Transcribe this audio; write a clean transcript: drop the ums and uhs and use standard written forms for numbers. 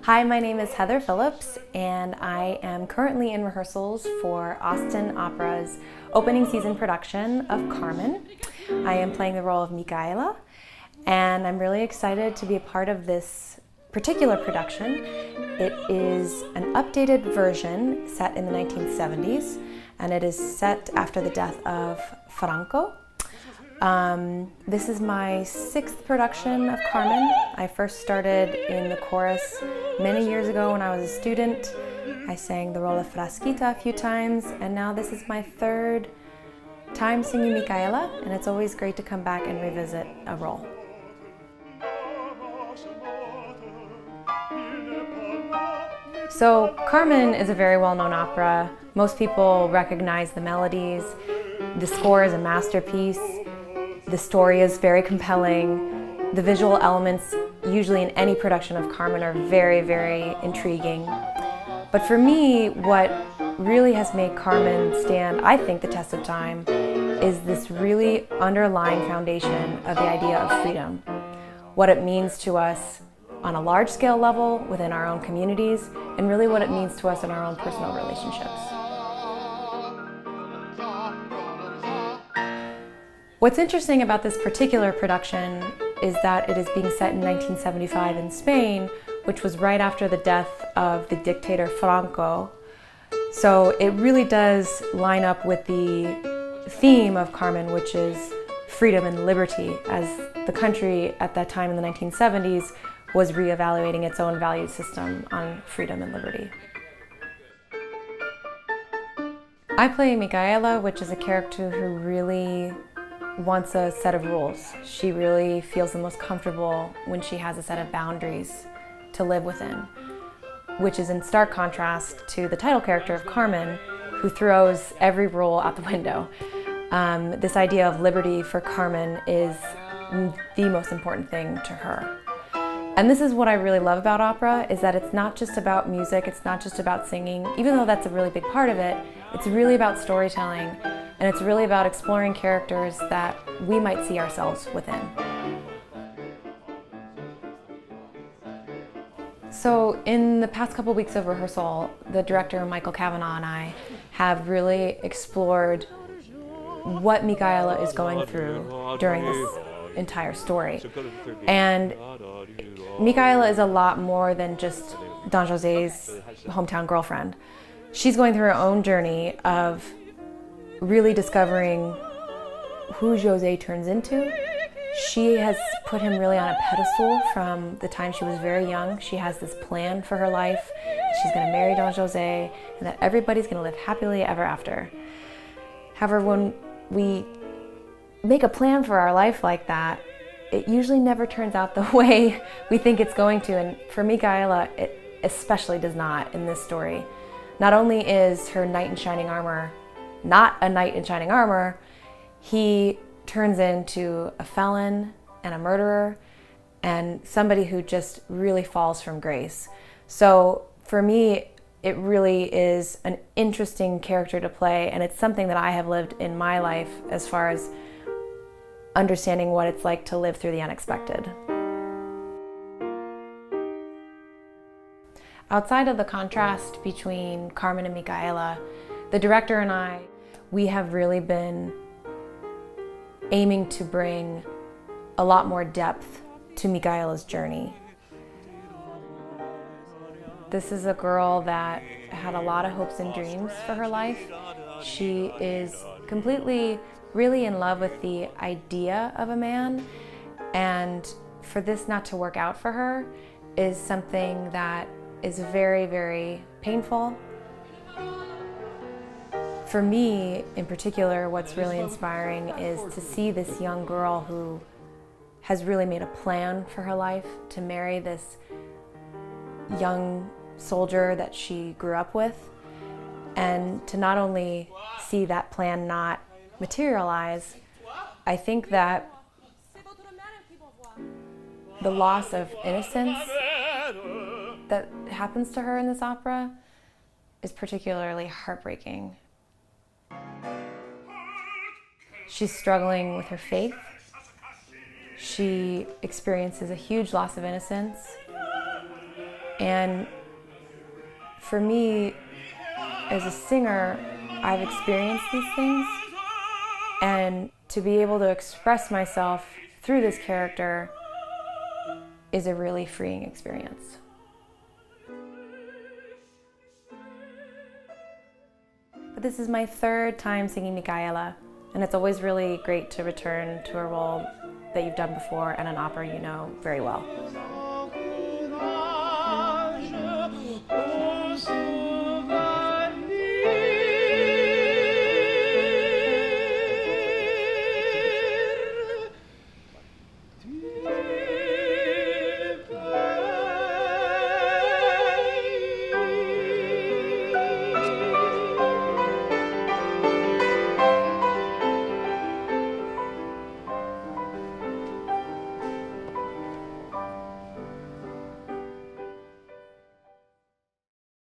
Hi, my name is Heather Phillips, and I am currently in rehearsals for Austin Opera's opening season production of Carmen. I am playing the role of Micaela, and I'm really excited to be a part of this particular production. It is an updated version set in the 1970s, and it is set after the death of Franco. This is my 6th production of Carmen. I first started in the chorus many years ago when I was a student. I sang the role of Frasquita a few times, and now this is my 3rd time singing Micaela, and it's always great to come back and revisit a role. So Carmen is a very well-known opera. Most people recognize the melodies. The score is a masterpiece. The story is very compelling. The visual elements, usually in any production of Carmen, are very, very intriguing. But for me, what really has made Carmen stand, I think, the test of time, is this really underlying foundation of the idea of freedom. What it means to us on a large-scale level within our own communities, and really what it means to us in our own personal relationships. What's interesting about this particular production is that it is being set in 1975 in Spain, which was right after the death of the dictator Franco. So it really does line up with the theme of Carmen, which is freedom and liberty, as the country at that time in the 1970s was reevaluating its own value system on freedom and liberty. I play Micaela, which is a character who really wants a set of rules. She really feels the most comfortable when she has a set of boundaries to live within, which is in stark contrast to the title character of Carmen, who throws every rule out the window. This idea of liberty for Carmen is the most important thing to her. And this is what I really love about opera, is that it's not just about music, it's not just about singing, even though that's a really big part of it. It's really about storytelling, and it's really about exploring characters that we might see ourselves within. So in the past couple weeks of rehearsal, the director, Michael Cavanaugh, and I have really explored what Micaela is going through during this entire story. And Micaela is a lot more than just Don Jose's hometown girlfriend. She's going through her own journey of really discovering who Jose turns into. She has put him really on a pedestal from the time she was very young. She has this plan for her life. She's going to marry Don Jose, and that everybody's going to live happily ever after. However, when we make a plan for our life like that, it usually never turns out the way we think it's going to. And for Micaela, it especially does not in this story. Not only is her knight in shining armor not a knight in shining armor, he turns into a felon and a murderer and somebody who just really falls from grace. So for me, it really is an interesting character to play, and it's something that I have lived in my life as far as understanding what it's like to live through the unexpected. Outside of the contrast between Carmen and Micaela, the director and I, we have really been aiming to bring a lot more depth to Micaela's journey. This is a girl that had a lot of hopes and dreams for her life. She is completely, really in love with the idea of a man, and for this not to work out for her is something that is very, very painful. For me, in particular, what's really inspiring is to see this young girl who has really made a plan for her life to marry this young soldier that she grew up with, and to not only see that plan not materialize, I think that the loss of innocence that happens to her in this opera is particularly heartbreaking. She's struggling with her faith. She experiences a huge loss of innocence. And for me, as a singer, I've experienced these things, and to be able to express myself through this character is a really freeing experience. But this is my third time singing Micaela, and it's always really great to return to a role that you've done before and an opera you know very well.